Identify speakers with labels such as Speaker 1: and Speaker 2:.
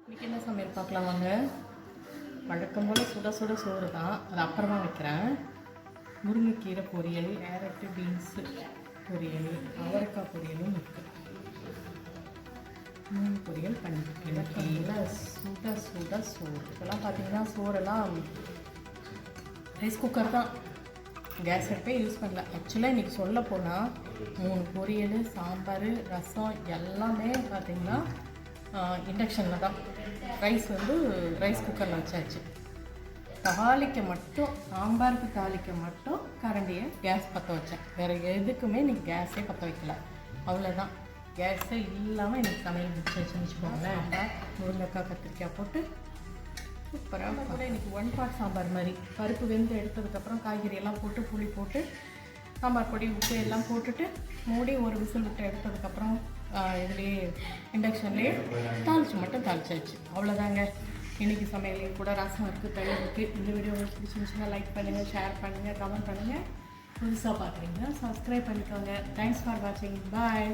Speaker 1: இன்றைக்கி என்ன சமையல் பார்க்கலாம் வாங்க. வழக்கம் போல் சுட சுட சோறு தான், அது அப்புறமா வைக்கிறேன். முருங்கைக்கீரை பொரியல், கேரட்டு பீன்ஸு பொரியல், அவரைக்காய் பொரியலும் இருக்குது. 3 பொரியல் பண்ணிட்டு நல்லா சுட சுட சோறு. இப்போல்லாம் பார்த்தீங்கன்னா சோறெல்லாம் ரைஸ் குக்கர் தான், கேஸ் அடுப்பே யூஸ் பண்ணல. ஆக்சுவலாக இன்றைக்கி சொல்ல போனால் 3 பொரியல், சாம்பார், ரசம் எல்லாமே பார்த்திங்கன்னா இண்டக்ஷனில் தான். ரைஸ் குக்கரில் வச்சாச்சு. தாளிக்க மட்டும், சாம்பாருக்கு தாளிக்க மட்டும் கரண்டியை கேஸ் பற்ற வச்சேன். வேறு எதுக்குமே இன்றைக்கி கேஸே பற்ற வைக்கல. அவ்வளோதான், கேஸே இல்லாமல் எனக்கு சமையல் முடிச்சாச்சுன்னு வச்சுக்கோங்களேன். முருங்கைக்காய் கத்திரிக்காய் போட்டு சூப்பராக கூட இன்றைக்கி 1 பாட் சாம்பார் மாதிரி. பருப்பு வெந்து எடுத்ததுக்கப்புறம் காய்கறியெல்லாம் போட்டு புளி போட்டு சாம்பார் பொடி உப்பு எல்லாம் போட்டுட்டு மூடி ஒரு விசில் விட்டு எடுத்ததுக்கப்புறம் இதுலேயே இண்டக்ஷன்லேயே தாளிச்சாச்சு. அவ்வளோதாங்க. இன்றைக்கி சமையலையும் கூட ரசம் இருக்குது, தயிர் இருக்குது. இந்த வீடியோ உங்களுக்கு பிடிச்சிருந்துச்சுன்னா லைக் பண்ணுங்கள், ஷேர் பண்ணுங்கள், கமெண்ட் பண்ணுங்கள். புதுசாக பார்க்குறீங்கன்னா சப்ஸ்கிரைப் பண்ணிக்கோங்க. தேங்க்ஸ் ஃபார் வாட்சிங். பாய்.